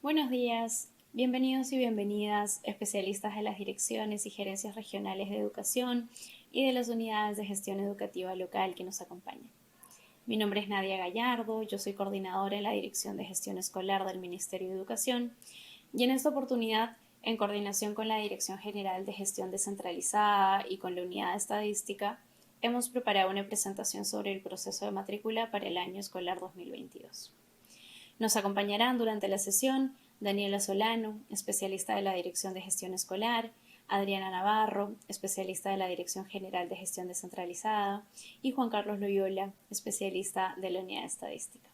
Buenos días, bienvenidos y bienvenidas especialistas de las direcciones y gerencias regionales de educación y de las unidades de gestión educativa local que nos acompañan. Mi nombre es Nadia Gallardo, yo soy coordinadora en la Dirección de Gestión Escolar del Ministerio de Educación y en esta oportunidad, en coordinación con la Dirección General de Gestión Descentralizada y con la Unidad de Estadística, hemos preparado una presentación sobre el proceso de matrícula para el año escolar 2022. Nos acompañarán durante la sesión Daniela Solano, especialista de la Dirección de Gestión Escolar, Adriana Navarro, especialista de la Dirección General de Gestión Descentralizada, y Juan Carlos Loyola, especialista de la Unidad de Estadística.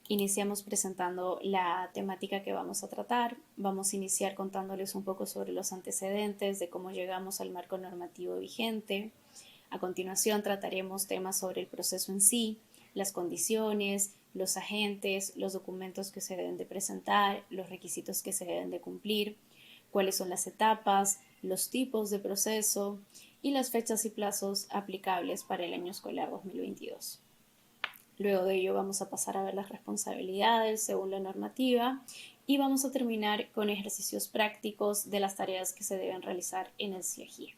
Iniciamos presentando la temática que vamos a tratar. Vamos a iniciar contándoles un poco sobre los antecedentes de cómo llegamos al marco normativo vigente. A continuación trataremos temas sobre el proceso en sí, las condiciones, los agentes, los documentos que se deben de presentar, los requisitos que se deben de cumplir, cuáles son las etapas, los tipos de proceso y las fechas y plazos aplicables para el año escolar 2022. Luego de ello vamos a pasar a ver las responsabilidades según la normativa y vamos a terminar con ejercicios prácticos de las tareas que se deben realizar en el CIEGIE.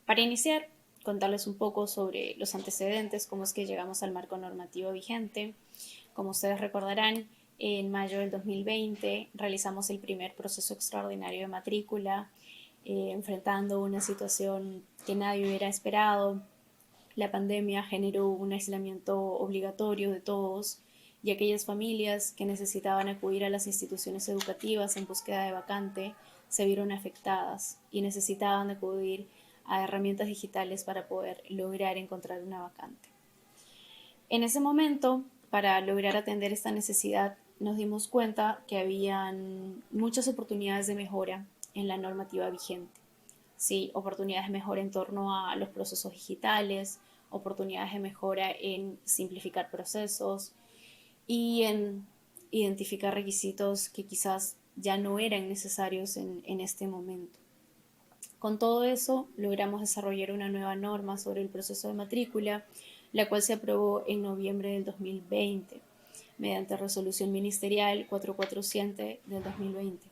Para iniciar, contarles un poco sobre los antecedentes, cómo es que llegamos al marco normativo vigente. Como ustedes recordarán, en mayo del 2020 realizamos el primer proceso extraordinario de matrícula, enfrentando una situación que nadie hubiera esperado. La pandemia generó un aislamiento obligatorio de todos y aquellas familias que necesitaban acudir a las instituciones educativas en búsqueda de vacante se vieron afectadas y necesitaban acudir a herramientas digitales para poder lograr encontrar una vacante. En ese momento, para lograr atender esta necesidad, nos dimos cuenta que habían muchas oportunidades de mejora en la normativa vigente. Sí, oportunidades de mejora en torno a los procesos digitales, oportunidades de mejora en simplificar procesos y en identificar requisitos que quizás ya no eran necesarios en este momento. Con todo eso, logramos desarrollar una nueva norma sobre el proceso de matrícula, la cual se aprobó en noviembre del 2020, mediante resolución ministerial 447 del 2020.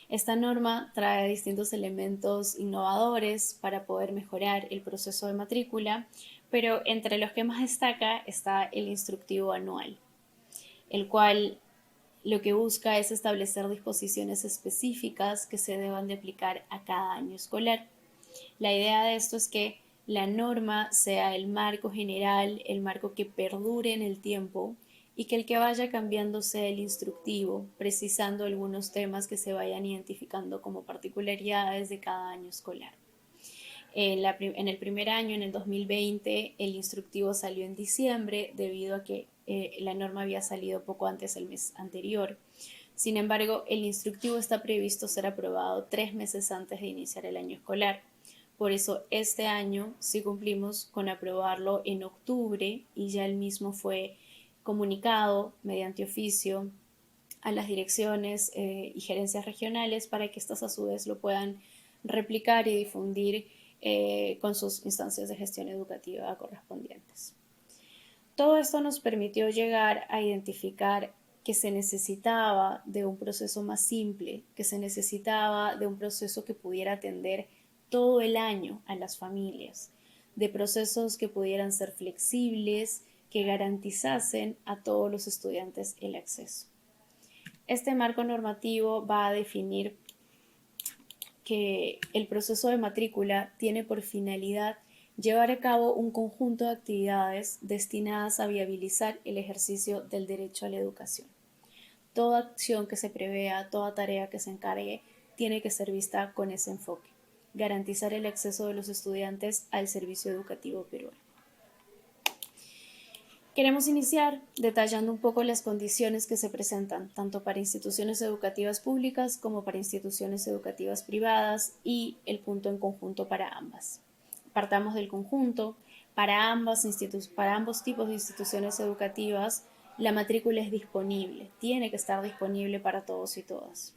Esta norma trae distintos elementos innovadores para poder mejorar el proceso de matrícula, pero entre los que más destaca está el instructivo anual, el cual lo que busca es establecer disposiciones específicas que se deban de aplicar a cada año escolar. La idea de esto es que la norma sea el marco general, el marco que perdure en el tiempo y que el que vaya cambiando sea el instructivo, precisando algunos temas que se vayan identificando como particularidades de cada año escolar. En el primer año, en el 2020, el instructivo salió en diciembre debido a que la norma había salido poco antes el mes anterior. Sin embargo, el instructivo está previsto ser aprobado 3 meses antes de iniciar el año escolar. Por eso este año sí cumplimos con aprobarlo en octubre y ya el mismo fue comunicado mediante oficio a las direcciones y gerencias regionales para que éstas a su vez lo puedan replicar y difundir con sus instancias de gestión educativa correspondientes. Todo esto nos permitió llegar a identificar que se necesitaba de un proceso más simple, que se necesitaba de un proceso que pudiera atender todo el año a las familias, de procesos que pudieran ser flexibles, que garantizasen a todos los estudiantes el acceso. Este marco normativo va a definir que el proceso de matrícula tiene por finalidad llevar a cabo un conjunto de actividades destinadas a viabilizar el ejercicio del derecho a la educación. Toda acción que se prevea, toda tarea que se encargue, tiene que ser vista con ese enfoque, garantizar el acceso de los estudiantes al servicio educativo peruano. Queremos iniciar detallando un poco las condiciones que se presentan tanto para instituciones educativas públicas como para instituciones educativas privadas y el punto en conjunto para ambas. Partamos del conjunto. Para ambos tipos de instituciones educativas, la matrícula es disponible, tiene que estar disponible para todos y todas.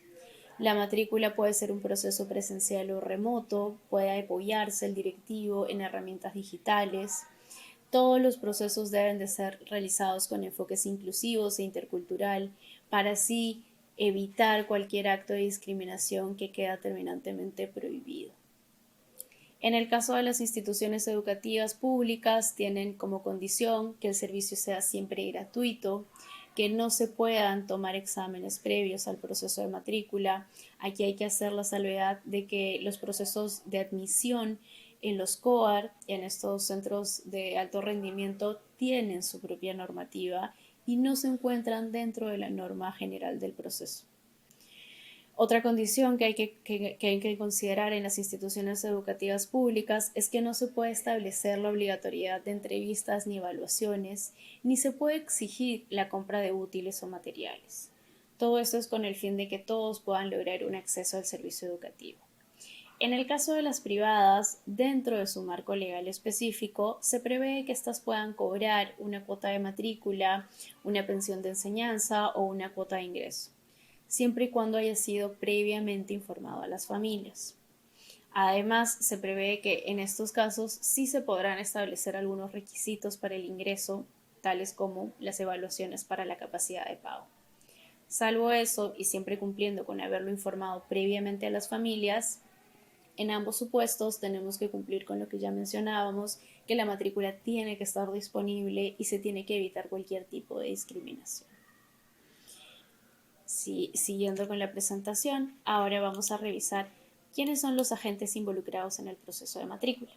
La matrícula puede ser un proceso presencial o remoto, puede apoyarse el directivo en herramientas digitales. Todos los procesos deben de ser realizados con enfoques inclusivos e intercultural para así evitar cualquier acto de discriminación que queda terminantemente prohibido. En el caso de las instituciones educativas públicas, tienen como condición que el servicio sea siempre gratuito, que no se puedan tomar exámenes previos al proceso de matrícula. Aquí hay que hacer la salvedad de que los procesos de admisión en los COAR, en estos centros de alto rendimiento, tienen su propia normativa y no se encuentran dentro de la norma general del proceso. Otra condición que hay que considerar en las instituciones educativas públicas es que no se puede establecer la obligatoriedad de entrevistas ni evaluaciones, ni se puede exigir la compra de útiles o materiales. Todo esto es con el fin de que todos puedan lograr un acceso al servicio educativo. En el caso de las privadas, dentro de su marco legal específico, se prevé que éstas puedan cobrar una cuota de matrícula, una pensión de enseñanza o una cuota de ingreso, siempre y cuando haya sido previamente informado a las familias. Además, se prevé que en estos casos sí se podrán establecer algunos requisitos para el ingreso, tales como las evaluaciones para la capacidad de pago. Salvo eso, y siempre cumpliendo con haberlo informado previamente a las familias, en ambos supuestos tenemos que cumplir con lo que ya mencionábamos, que la matrícula tiene que estar disponible y se tiene que evitar cualquier tipo de discriminación. Siguiendo con la presentación, ahora vamos a revisar quiénes son los agentes involucrados en el proceso de matrícula,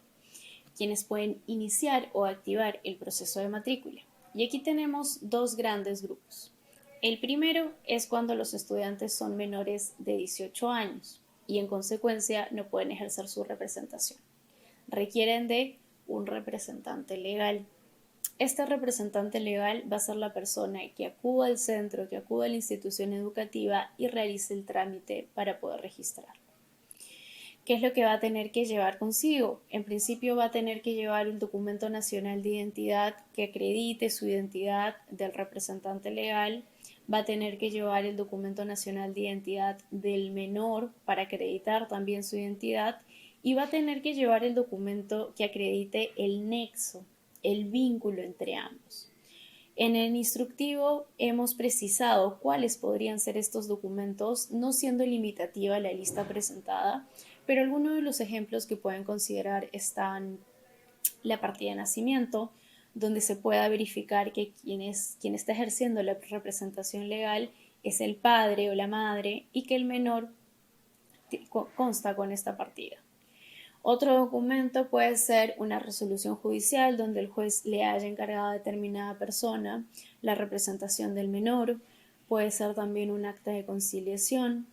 quienes pueden iniciar o activar el proceso de matrícula. Y aquí tenemos dos grandes grupos. El primero es cuando los estudiantes son menores de 18 años y en consecuencia no pueden ejercer su representación. Requieren de un representante legal. Este representante legal va a ser la persona que acuda al centro, que acuda a la institución educativa y realice el trámite para poder registrar. ¿Qué es lo que va a tener que llevar consigo? En principio va a tener que llevar un documento nacional de identidad que acredite su identidad del representante legal, va a tener que llevar el documento nacional de identidad del menor para acreditar también su identidad y va a tener que llevar el documento que acredite el nexo, el vínculo entre ambos. En el instructivo hemos precisado cuáles podrían ser estos documentos, no siendo limitativa la lista presentada, pero algunos de los ejemplos que pueden considerar están la partida de nacimiento, donde se pueda verificar que quien está ejerciendo la representación legal es el padre o la madre y que el menor consta con esta partida. Otro documento puede ser una resolución judicial donde el juez le haya encargado a determinada persona la representación del menor, puede ser también un acta de conciliación,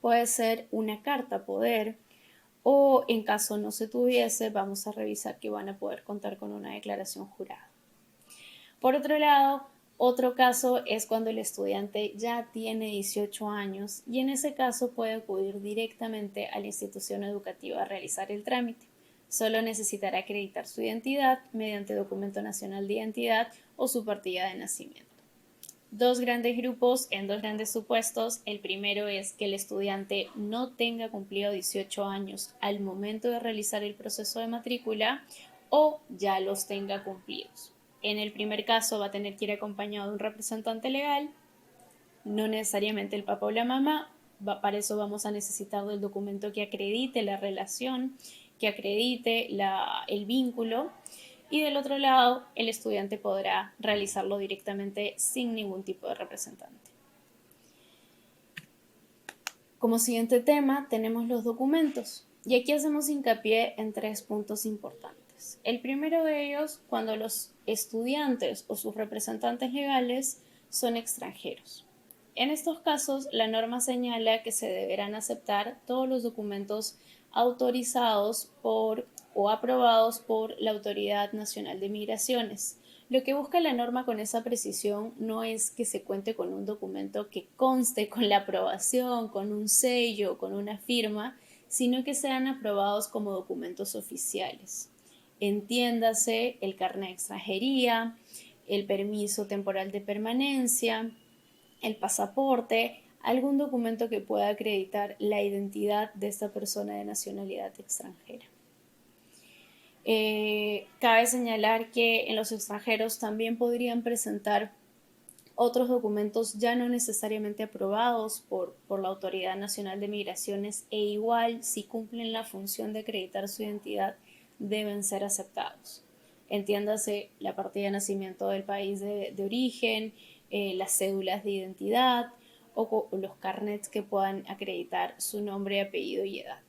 puede ser una carta poder o en caso no se tuviese, vamos a revisar que van a poder contar con una declaración jurada. Por otro lado, otro caso es cuando el estudiante ya tiene 18 años y en ese caso puede acudir directamente a la institución educativa a realizar el trámite. Solo necesitará acreditar su identidad mediante documento nacional de identidad o su partida de nacimiento. Dos grandes grupos en dos grandes supuestos. El primero es que el estudiante no tenga cumplido 18 años al momento de realizar el proceso de matrícula o ya los tenga cumplidos. En el primer caso va a tener que ir acompañado de un representante legal, no necesariamente el papá o la mamá. Para eso vamos a necesitar del documento que acredite la relación, que acredite el vínculo. Y del otro lado, el estudiante podrá realizarlo directamente sin ningún tipo de representante. Como siguiente tema tenemos los documentos y aquí hacemos hincapié en tres puntos importantes. El primero de ellos, cuando los estudiantes o sus representantes legales son extranjeros. En estos casos, la norma señala que se deberán aceptar todos los documentos autorizados por o aprobados por la Autoridad Nacional de Migraciones. Lo que busca la norma con esa precisión no es que se cuente con un documento que conste con la aprobación, con un sello, con una firma, sino que sean aprobados como documentos oficiales. Entiéndase el carnet de extranjería, el permiso temporal de permanencia, el pasaporte, algún documento que pueda acreditar la identidad de esta persona de nacionalidad extranjera. Cabe señalar que en los extranjeros también podrían presentar otros documentos ya no necesariamente aprobados por la Autoridad Nacional de Migraciones e igual, si cumplen la función de acreditar su identidad, deben ser aceptados. Entiéndase la partida de nacimiento del país de origen, las cédulas de identidad o los carnets que puedan acreditar su nombre, apellido y edad.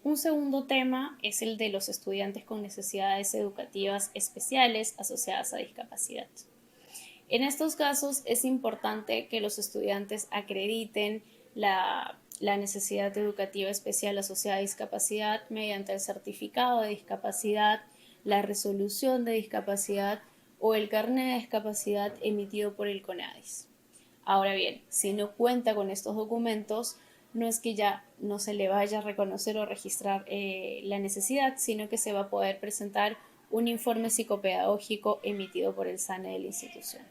Un segundo tema es el de los estudiantes con necesidades educativas especiales asociadas a discapacidad. En estos casos es importante que los estudiantes acrediten la necesidad educativa especial asociada a discapacidad mediante el certificado de discapacidad, la resolución de discapacidad o el carnet de discapacidad emitido por el CONADIS. Ahora bien, si no cuenta con estos documentos, no es que ya no se le vaya a reconocer o registrar la necesidad, sino que se va a poder presentar un informe psicopedagógico emitido por el SANE de la institución.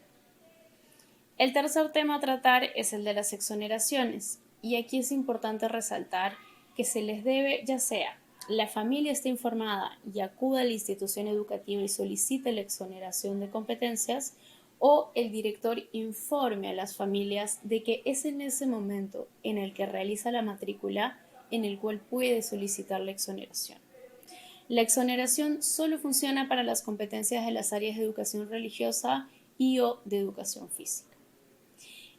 El tercer tema a tratar es el de las exoneraciones, y aquí es importante resaltar que se les debe, ya sea la familia esté informada y acuda a la institución educativa y solicite la exoneración de competencias, o el director informe a las familias de que es en ese momento en el que realiza la matrícula en el cual puede solicitar la exoneración. La exoneración solo funciona para las competencias de las áreas de educación religiosa y o de educación física.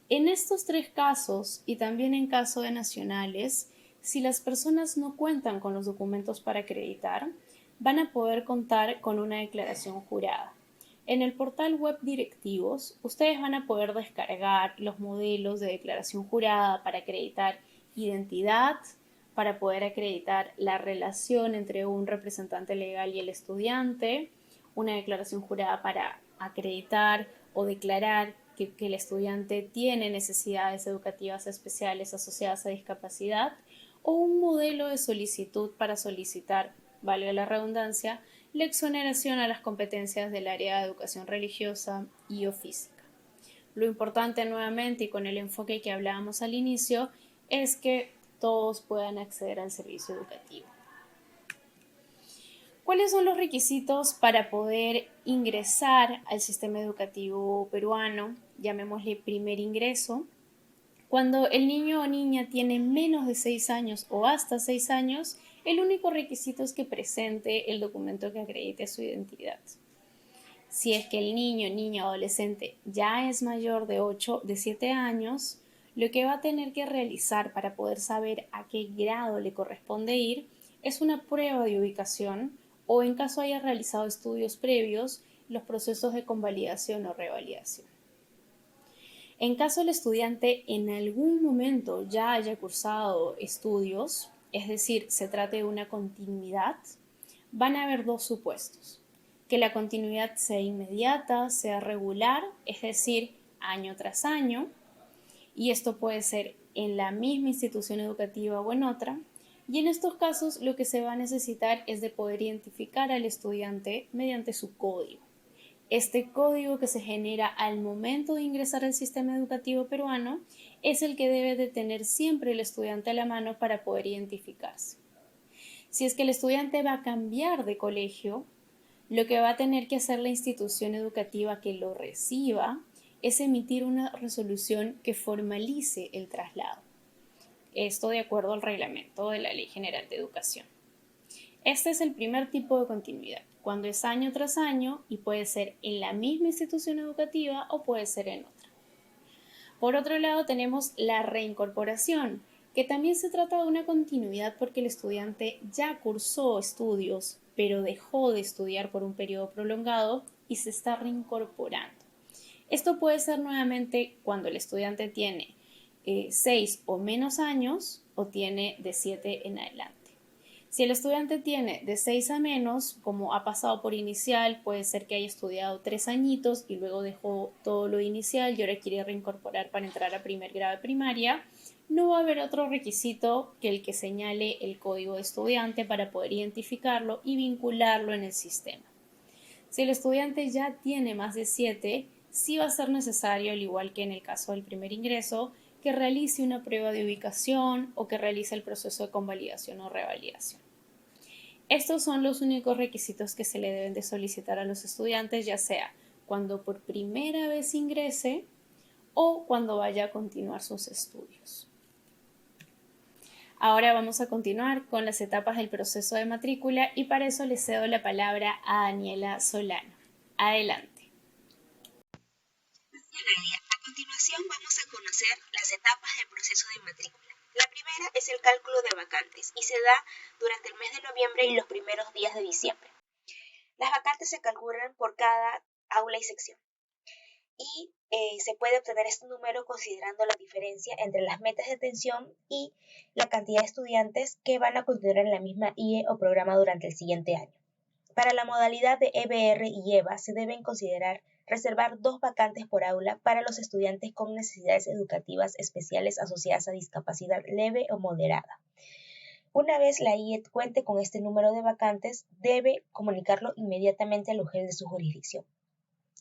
En estos tres casos, y también en caso de nacionales, si las personas no cuentan con los documentos para acreditar, van a poder contar con una declaración jurada. En el portal web directivos, ustedes van a poder descargar los modelos de declaración jurada para acreditar identidad, para poder acreditar la relación entre un representante legal y el estudiante, una declaración jurada para acreditar o declarar que el estudiante tiene necesidades educativas especiales asociadas a discapacidad, o un modelo de solicitud para solicitar, valga la redundancia, la exoneración a las competencias del área de educación religiosa y o física. Lo importante nuevamente y con el enfoque que hablábamos al inicio es que todos puedan acceder al servicio educativo. ¿Cuáles son los requisitos para poder ingresar al sistema educativo peruano? Llamémosle primer ingreso. Cuando el niño o niña tiene menos de 6 años o hasta 6 años, el único requisito es que presente el documento que acredite su identidad. Si es que el niño, niña o adolescente ya es mayor de 7 años, lo que va a tener que realizar para poder saber a qué grado le corresponde ir es una prueba de ubicación, o en caso haya realizado estudios previos, los procesos de convalidación o revalidación. En caso el estudiante en algún momento ya haya cursado estudios, es decir, se trate de una continuidad, van a haber dos supuestos: que la continuidad sea inmediata, sea regular, es decir, año tras año, y esto puede ser en la misma institución educativa o en otra, y en estos casos lo que se va a necesitar es de poder identificar al estudiante mediante su código. Este código que se genera al momento de ingresar al sistema educativo peruano es el que debe de tener siempre el estudiante a la mano para poder identificarse. Si es que el estudiante va a cambiar de colegio, lo que va a tener que hacer la institución educativa que lo reciba es emitir una resolución que formalice el traslado. Esto de acuerdo al reglamento de la Ley General de Educación. Este es el primer tipo de continuidad, cuando es año tras año y puede ser en la misma institución educativa o puede ser en otra. Por otro lado, tenemos la reincorporación, que también se trata de una continuidad porque el estudiante ya cursó estudios, pero dejó de estudiar por un periodo prolongado y se está reincorporando. Esto puede ser nuevamente cuando el estudiante tiene 6 o menos años o tiene de 7 en adelante. Si el estudiante tiene de 6 a menos, como ha pasado por inicial, puede ser que haya estudiado 3 añitos y luego dejó todo lo inicial y ahora quiere reincorporar para entrar a primer grado de primaria, no va a haber otro requisito que el que señale el código de estudiante para poder identificarlo y vincularlo en el sistema. Si el estudiante ya tiene más de 7, sí va a ser necesario, al igual que en el caso del primer ingreso, que realice una prueba de ubicación o que realice el proceso de convalidación o revalidación. Estos son los únicos requisitos que se le deben de solicitar a los estudiantes, ya sea cuando por primera vez ingrese o cuando vaya a continuar sus estudios. Ahora vamos a continuar con las etapas del proceso de matrícula y para eso le cedo la palabra a Daniela Solano. Adelante. A continuación vamos a conocer las etapas del proceso de matrícula. La primera es el cálculo de vacantes y se da durante el mes de noviembre y los primeros días de diciembre. Las vacantes se calculan por cada aula y sección y se puede obtener este número considerando la diferencia entre las metas de atención y la cantidad de estudiantes que van a continuar en la misma IE o programa durante el siguiente año. Para la modalidad de EBR y EVA se deben reservar 2 vacantes por aula para los estudiantes con necesidades educativas especiales asociadas a discapacidad leve o moderada. Una vez la IE cuente con este número de vacantes, debe comunicarlo inmediatamente al UGEL de su jurisdicción.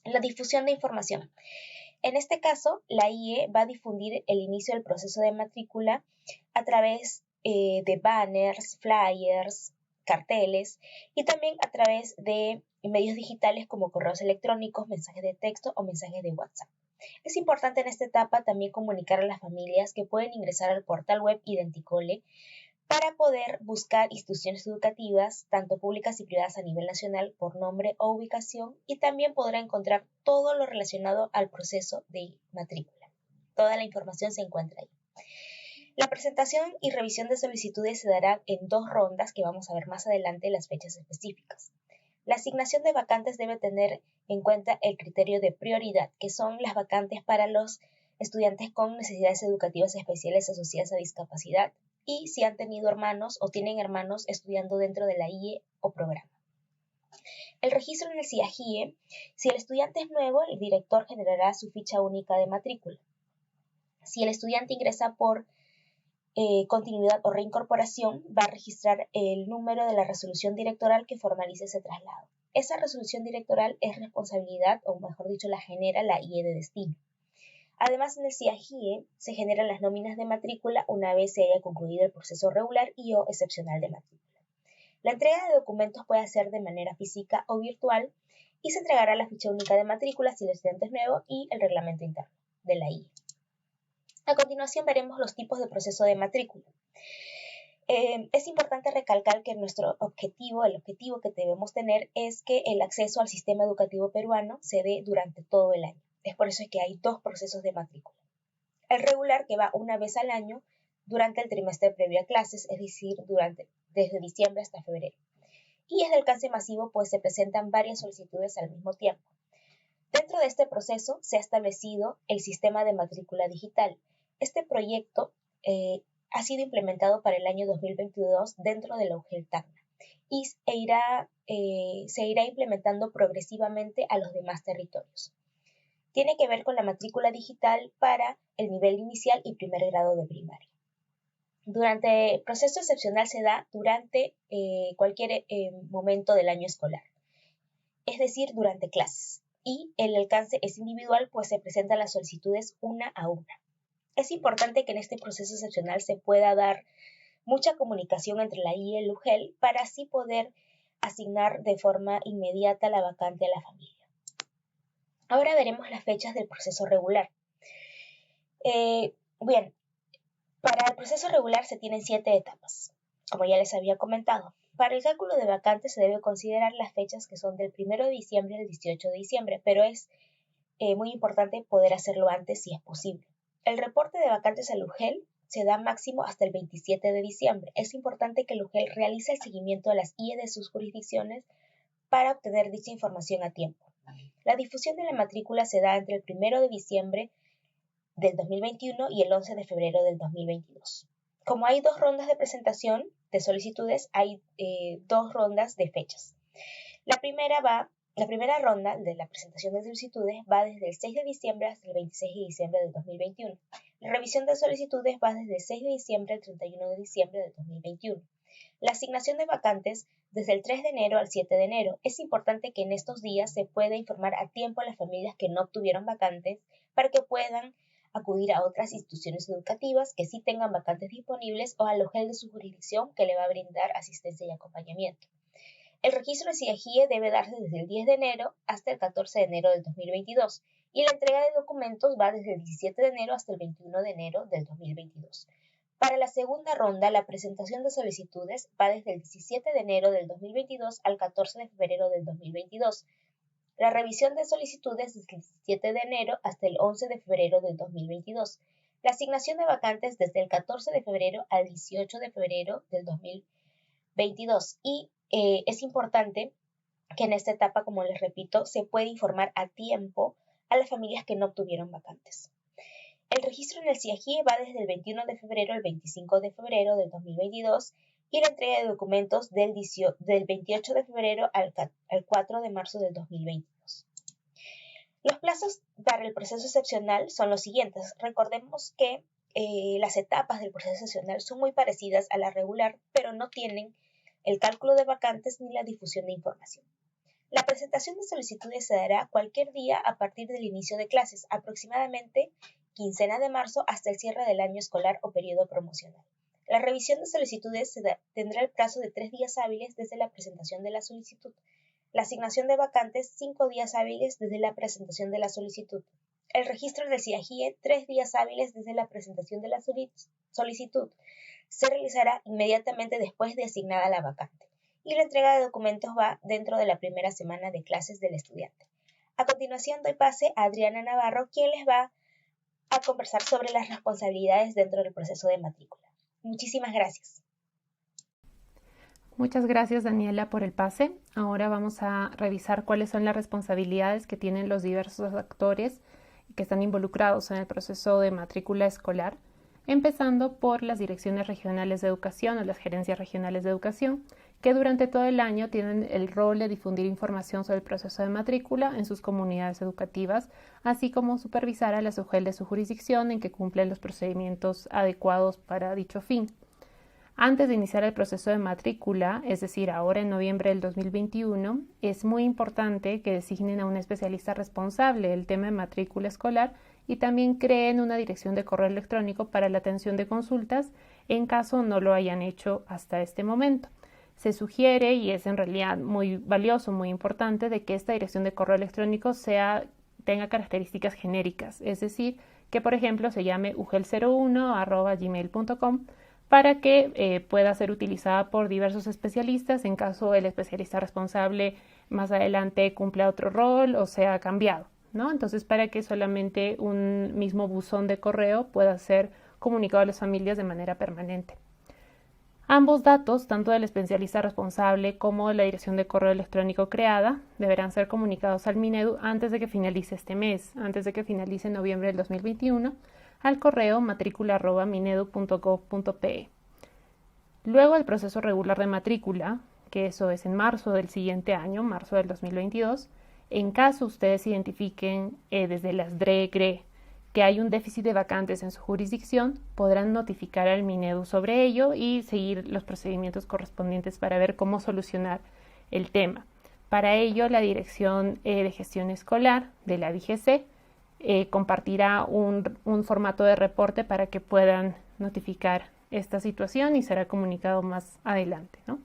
La difusión de información. En este caso, la IE va a difundir el inicio del proceso de matrícula a través de banners, flyers, carteles y también a través de medios digitales como correos electrónicos, mensajes de texto o mensajes de WhatsApp. Es importante en esta etapa también comunicar a las familias que pueden ingresar al portal web Identicole para poder buscar instituciones educativas, tanto públicas y privadas a nivel nacional, por nombre o ubicación, y también podrá encontrar todo lo relacionado al proceso de matrícula. Toda la información se encuentra ahí. La presentación y revisión de solicitudes se dará en 2 rondas que vamos a ver más adelante las fechas específicas. La asignación de vacantes debe tener en cuenta el criterio de prioridad, que son las vacantes para los estudiantes con necesidades educativas especiales asociadas a discapacidad y si han tenido hermanos o tienen hermanos estudiando dentro de la IE o programa. El registro en el CIAGIE, si el estudiante es nuevo, el director generará su ficha única de matrícula. Si el estudiante ingresa por continuidad o reincorporación, va a registrar el número de la resolución directoral que formalice ese traslado. Esa resolución directoral es responsabilidad, o mejor dicho, la genera la IE de destino. Además, en el CIAGIE se generan las nóminas de matrícula una vez se haya concluido el proceso regular y o excepcional de matrícula. La entrega de documentos puede ser de manera física o virtual y se entregará la ficha única de matrícula si el estudiante es nuevo y el reglamento interno de la IE. A continuación veremos los tipos de proceso de matrícula. Es importante recalcar que el objetivo que debemos tener es que el acceso al sistema educativo peruano se dé durante todo el año. Es por eso que hay 2 procesos de matrícula. El regular, que va una vez al año durante el trimestre previo a clases, es decir, desde diciembre hasta febrero. Y es de alcance masivo, pues se presentan varias solicitudes al mismo tiempo. Dentro de este proceso se ha establecido el sistema de matrícula digital. Este proyecto ha sido implementado para el año 2022 dentro de la UGEL Tacna y se irá implementando progresivamente a los demás territorios. Tiene que ver con la matrícula digital para el nivel inicial y primer grado de primaria. Durante el proceso excepcional se da durante cualquier momento del año escolar, es decir, durante clases, y el alcance es individual, pues se presentan las solicitudes una a una. Es importante que en este proceso excepcional se pueda dar mucha comunicación entre la IE y el UGEL para así poder asignar de forma inmediata la vacante a la familia. Ahora veremos las fechas del proceso regular. Bien, para el proceso regular se tienen 7 etapas, como ya les había comentado. Para el cálculo de vacantes se debe considerar las fechas que son del 1 de diciembre al 18 de diciembre, pero es muy importante poder hacerlo antes si es posible. El reporte de vacantes al UGEL se da máximo hasta el 27 de diciembre. Es importante que el UGEL realice el seguimiento de las IE de sus jurisdicciones para obtener dicha información a tiempo. La difusión de la matrícula se da entre el 1 de diciembre del 2021 y el 11 de febrero del 2022. Como hay 2 rondas de presentación de solicitudes, hay 2 rondas de fechas. La primera ronda de la presentación de solicitudes va desde el 6 de diciembre hasta el 26 de diciembre del 2021. La revisión de solicitudes va desde el 6 de diciembre al 31 de diciembre del 2021. La asignación de vacantes desde el 3 de enero al 7 de enero. Es importante que en estos días se pueda informar a tiempo a las familias que no obtuvieron vacantes para que puedan acudir a otras instituciones educativas que sí tengan vacantes disponibles o al UGEL de su jurisdicción que le va a brindar asistencia y acompañamiento. El registro del CIAGIE debe darse desde el 10 de enero hasta el 14 de enero del 2022 y la entrega de documentos va desde el 17 de enero hasta el 21 de enero del 2022. Para la segunda ronda, la presentación de solicitudes va desde el 17 de enero del 2022 al 14 de febrero del 2022. La revisión de solicitudes desde el 17 de enero hasta el 11 de febrero del 2022. La asignación de vacantes desde el 14 de febrero al 18 de febrero del 2022. Y es importante que en esta etapa, como les repito, se puede informar a tiempo a las familias que no obtuvieron vacantes. El registro en el CIAGIE va desde el 21 de febrero al 25 de febrero del 2022 y la entrega de documentos del 28 de febrero al 4 de marzo del 2022. Los plazos para el proceso excepcional son los siguientes. Recordemos que las etapas del proceso excepcional son muy parecidas a la regular, pero no tienen el cálculo de vacantes ni la difusión de información. La presentación de solicitudes se dará cualquier día a partir del inicio de clases, aproximadamente quincena de marzo hasta el cierre del año escolar o periodo promocional. La revisión de solicitudes tendrá el plazo de 3 días hábiles desde la presentación de la solicitud. La asignación de vacantes 5 días hábiles desde la presentación de la solicitud. El registro del CIAGIE 3 días hábiles desde la presentación de la solicitud. Se realizará inmediatamente después de asignada la vacante. Y la entrega de documentos va dentro de la primera semana de clases del estudiante. A continuación doy pase a Adriana Navarro, quien les va a conversar sobre las responsabilidades dentro del proceso de matrícula. Muchísimas gracias. Muchas gracias, Daniela, por el pase. Ahora vamos a revisar cuáles son las responsabilidades que tienen los diversos actores que están involucrados en el proceso de matrícula escolar, empezando por las direcciones regionales de educación o las gerencias regionales de educación, que durante todo el año tienen el rol de difundir información sobre el proceso de matrícula en sus comunidades educativas, así como supervisar a las UGEL de su jurisdicción en que cumplen los procedimientos adecuados para dicho fin. Antes de iniciar el proceso de matrícula, es decir, ahora en noviembre del 2021, es muy importante que designen a un especialista responsable del tema de matrícula escolar y también creen una dirección de correo electrónico para la atención de consultas en caso no lo hayan hecho hasta este momento. Se sugiere, y es en realidad muy valioso, muy importante, de que esta dirección de correo electrónico tenga características genéricas, es decir, que por ejemplo se llame ugel01@gmail.com para que pueda ser utilizada por diversos especialistas en caso el especialista responsable más adelante cumpla otro rol o sea cambiado, ¿no? Entonces, para que solamente un mismo buzón de correo pueda ser comunicado a las familias de manera permanente. Ambos datos, tanto del especialista responsable como de la dirección de correo electrónico creada, deberán ser comunicados al Minedu antes de que finalice este mes, antes de que finalice noviembre del 2021, al correo matrícula@minedu.gov.pe. Luego del proceso regular de matrícula, que eso es en marzo del siguiente año, marzo del 2022, en caso ustedes identifiquen desde las DRE-GRE que hay un déficit de vacantes en su jurisdicción, podrán notificar al Minedu sobre ello y seguir los procedimientos correspondientes para ver cómo solucionar el tema. Para ello, la Dirección de Gestión Escolar de la DGC compartirá un formato de reporte para que puedan notificar esta situación y será comunicado más adelante, ¿no?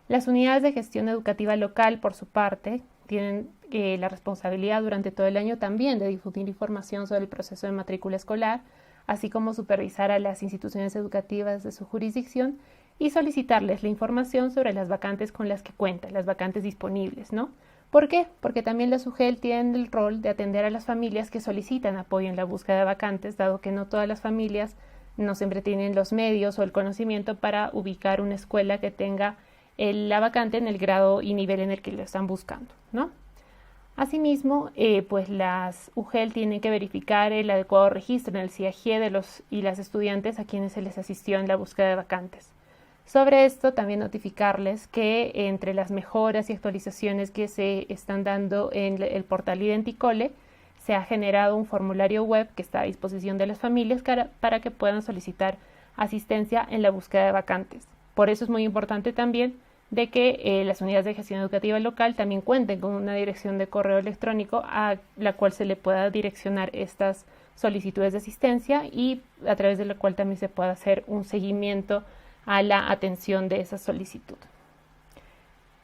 Las unidades de gestión educativa local, por su parte, tienen la responsabilidad durante todo el año también de difundir información sobre el proceso de matrícula escolar, así como supervisar a las instituciones educativas de su jurisdicción y solicitarles la información sobre las vacantes con las que cuentan, las vacantes disponibles, ¿no? ¿Por qué? Porque también las UGEL tienen el rol de atender a las familias que solicitan apoyo en la búsqueda de vacantes, dado que no todas las familias no siempre tienen los medios o el conocimiento para ubicar una escuela que tenga la vacante en el grado y nivel en el que lo están buscando, ¿no? Asimismo, pues las UGEL tienen que verificar el adecuado registro en el CIAGIE de los y las estudiantes a quienes se les asistió en la búsqueda de vacantes. Sobre esto, también notificarles que entre las mejoras y actualizaciones que se están dando en el portal Identicole, se ha generado un formulario web que está a disposición de las familias para que puedan solicitar asistencia en la búsqueda de vacantes. Por eso es muy importante también de que las unidades de gestión educativa local también cuenten con una dirección de correo electrónico a la cual se le pueda direccionar estas solicitudes de asistencia y a través de la cual también se pueda hacer un seguimiento a la atención de esa solicitud.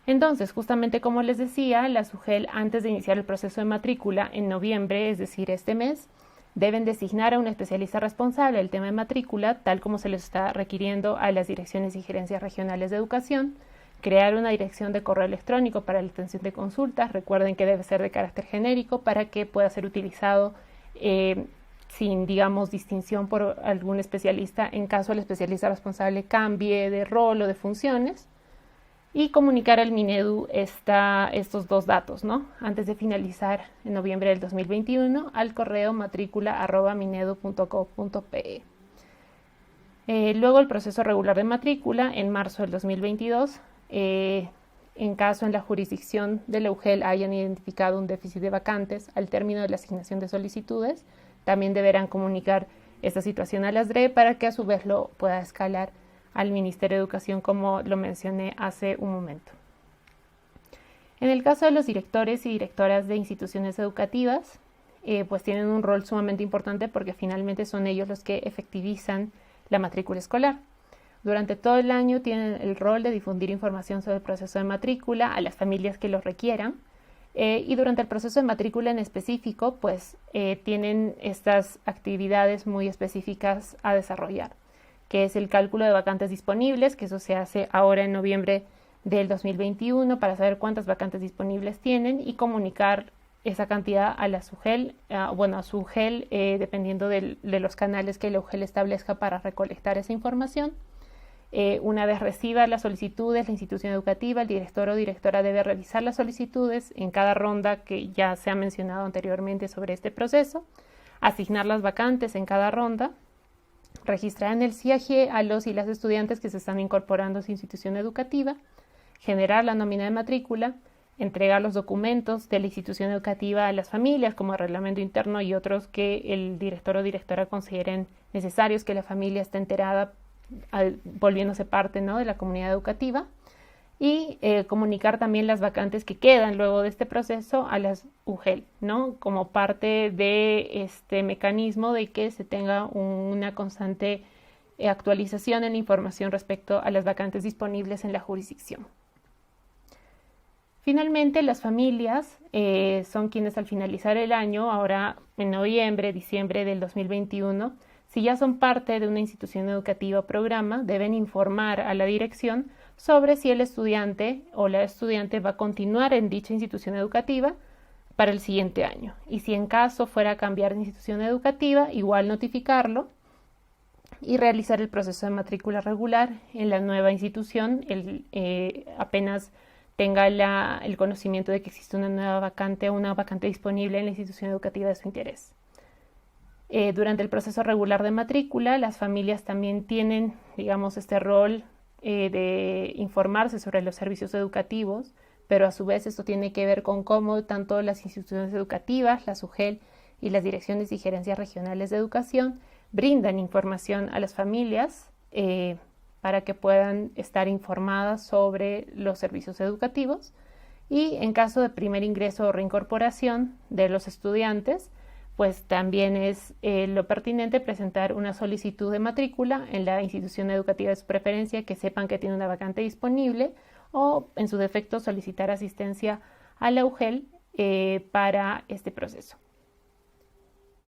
Entonces, justamente como les decía, las UGEL antes de iniciar el proceso de matrícula en noviembre, es decir, este mes, deben designar a un especialista responsable del tema de matrícula, tal como se les está requiriendo a las direcciones y gerencias regionales de educación, crear una dirección de correo electrónico para la atención de consultas. Recuerden que debe ser de carácter genérico para que pueda ser utilizado sin, digamos, distinción por algún especialista en caso el especialista responsable cambie de rol o de funciones. Y comunicar al Minedu estos dos datos, ¿no? Antes de finalizar en noviembre del 2021 al correo matrícula@minedu.co.pe. Luego el proceso regular de matrícula en marzo del 2022. En caso en la jurisdicción de la UGEL hayan identificado un déficit de vacantes al término de la asignación de solicitudes, también deberán comunicar esta situación a las DRE para que a su vez lo pueda escalar al Ministerio de Educación, como lo mencioné hace un momento. En el caso de los directores y directoras de instituciones educativas, pues tienen un rol sumamente importante porque finalmente son ellos los que efectivizan la matrícula escolar. Durante todo el año tienen el rol de difundir información sobre el proceso de matrícula a las familias que lo requieran, y durante el proceso de matrícula en específico, pues tienen estas actividades muy específicas a desarrollar, que es el cálculo de vacantes disponibles, que eso se hace ahora en noviembre del 2021 para saber cuántas vacantes disponibles tienen y comunicar esa cantidad a la SUGEL, a su UGEL, dependiendo de los canales que la UGEL establezca para recolectar esa información. Una vez reciba las solicitudes, la institución educativa, el director o directora debe revisar las solicitudes en cada ronda que ya se ha mencionado anteriormente sobre este proceso, asignar las vacantes en cada ronda, registrar en el CIAGIE a los y las estudiantes que se están incorporando a su institución educativa, generar la nómina de matrícula, entregar los documentos de la institución educativa a las familias, como el reglamento interno y otros que el director o directora consideren necesarios que la familia esté enterada, volviéndose parte, ¿no?, de la comunidad educativa, y comunicar también las vacantes que quedan luego de este proceso a las UGEL, ¿no?, como parte de este mecanismo de que se tenga una constante actualización en la información respecto a las vacantes disponibles en la jurisdicción. Finalmente, las familias son quienes al finalizar el año, ahora en noviembre, diciembre del 2021, si ya son parte de una institución educativa o programa, deben informar a la dirección sobre si el estudiante o la estudiante va a continuar en dicha institución educativa para el siguiente año. Y si en caso fuera a cambiar de institución educativa, igual notificarlo y realizar el proceso de matrícula regular en la nueva institución apenas tenga el conocimiento de que existe una nueva vacante o una vacante disponible en la institución educativa de su interés. Durante el proceso regular de matrícula, las familias también tienen, digamos, este rol de informarse sobre los servicios educativos, pero a su vez esto tiene que ver con cómo tanto las instituciones educativas, la SUGEL y las direcciones y gerencias regionales de educación brindan información a las familias para que puedan estar informadas sobre los servicios educativos, y en caso de primer ingreso o reincorporación de los estudiantes, pues también es lo pertinente presentar una solicitud de matrícula en la institución educativa de su preferencia, que sepan que tiene una vacante disponible, o en su defecto solicitar asistencia a la UGEL para este proceso.